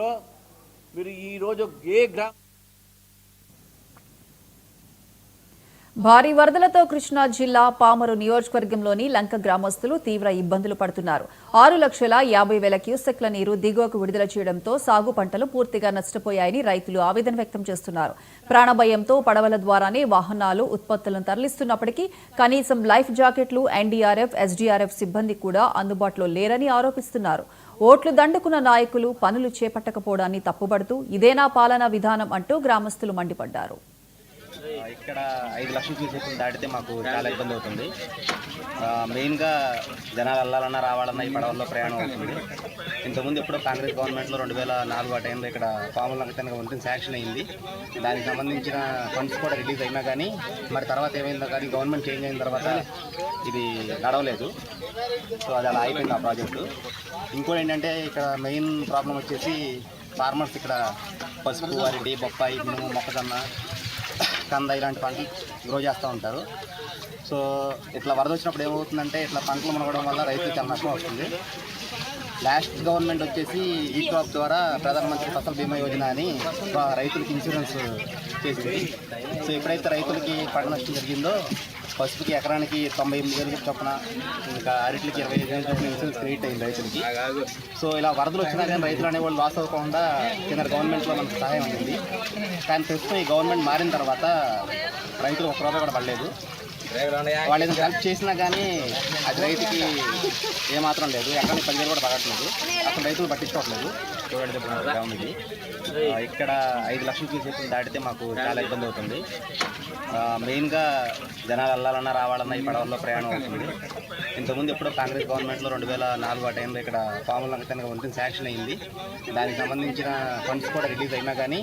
నియోజకవర్గంలో మీరు ఈరోజు ఏ గ్రామ భారీ వరదలతో కృష్ణా జిల్లా పామరు నియోజకవర్గంలోని లంక గ్రామస్తులు తీవ్ర ఇబ్బందులు పడుతున్నారు. 6,50,000 క్యూసెక్ల నీరు దిగువకు విడుదల చేయడంతో సాగు పంటలు పూర్తిగా నష్టపోయాయని రైతులు ఆవేదన వ్యక్తం చేస్తున్నారు. ప్రాణభయంతో పడవల ద్వారానే వాహనాలు ఉత్పత్తులను తరలిస్తున్నప్పటికీ కనీసం లైఫ్ జాకెట్లు, ఎన్డీఆర్ఎఫ్, ఎస్డీఆర్ఎఫ్ సిబ్బంది కూడా అందుబాటులో లేరని ఆరోపిస్తున్నారు. ఓట్లు దండుకున్న నాయకులు పనులు చేపట్టకపోవడాన్ని తప్పుబడుతూ ఇదేనా పాలనా విధానం అంటూ గ్రామస్తులు మండిపడ్డారు. ఇక్కడ 5 లక్షల క్యూసెక్లు దాటితే మాకు చాలా ఇబ్బంది అవుతుంది. మెయిన్గా జనాలు వెళ్ళాలన్నా రావాలన్నా ఈ పడవల్లో ప్రయాణం అవుతుంది. ఇంతకుముందు ఎప్పుడో కాంగ్రెస్ గవర్నమెంట్లో 2004 ఆ టైంలో ఇక్కడ పాముల లంక వంతెన శాంక్షన్ అయింది. దానికి సంబంధించిన ఫండ్స్ కూడా రిలీజ్ అయినా కానీ మరి తర్వాత ఏమైందో కానీ గవర్నమెంట్ చేంజ్ అయిన తర్వాత ఇది నడవలేదు. సో అది అలా అయిపోయింది ఆ ప్రాజెక్టు. ఇంకోటి ఏంటంటే ఇక్కడ మెయిన్ ప్రాబ్లం వచ్చేసి ఫార్మర్స్ ఇక్కడ పసుపు, అరటి, బొప్పాయి, మినుము, మొక్కజొన్న, కంద ఇలాంటి పంటలు గ్రో చేస్తూ ఉంటారు. సో ఇట్లా వరద వచ్చినప్పుడు ఏమవుతుందంటే ఇట్లా పంటలు మునగడం వల్ల రైతులకు చాలా నష్టం వస్తుంది. లాస్ట్ గవర్నమెంట్ వచ్చేసి ఈ క్రాప్ ద్వారా ప్రధానమంత్రి ఫసల్ బీమా యోజన అని రైతులకి ఇన్సూరెన్స్ చేసింది. సో ఎప్పుడైతే రైతులకి పంట నష్టం జరిగిందో పసుపుకి ఎకరానికి 98,000 చొప్పున, ఇంకా అరటికి 25,000 చొప్పున ఇన్సూరెన్స్ క్రియేట్ అయింది రైతులకి. సో ఇలా వరదలు వచ్చినా కానీ రైతులు అనేవాళ్ళు లాస్ అవ్వకుండా కింద గవర్నమెంట్లో మనకు సహాయం అందింది. కానీ ప్రస్తుతం ఈ గవర్నమెంట్ మారిన తర్వాత రైతులు ఒక్క రూపాయి కూడా పడలేదు. వాళ్ళు ఏదైనా హెల్ప్ చేసినా కానీ అది రైతుకి ఏమాత్రం లేదు. ఎకరానికి 10,000 కూడా పడట్లేదు. అసలు రైతులు పట్టించుకోవట్లేదు. గ్రామంకి ఇక్కడ 5 లక్షల క్యూసెక్లు దాటితే మాకు చాలా ఇబ్బంది అవుతుంది. మెయిన్గా జనాలు వెళ్ళాలన్నా రావాలన్నా ఈ పడవల్లో ప్రయాణం అవుతుంది. ఇంతకుముందు ఎప్పుడో కాంగ్రెస్ గవర్నమెంట్లో 2004 ఆ టైంలో ఇక్కడ పాముల లంక వంతెన శాంక్షన్ అయింది. దానికి సంబంధించిన ఫండ్స్ కూడా రిలీజ్ అయినా కానీ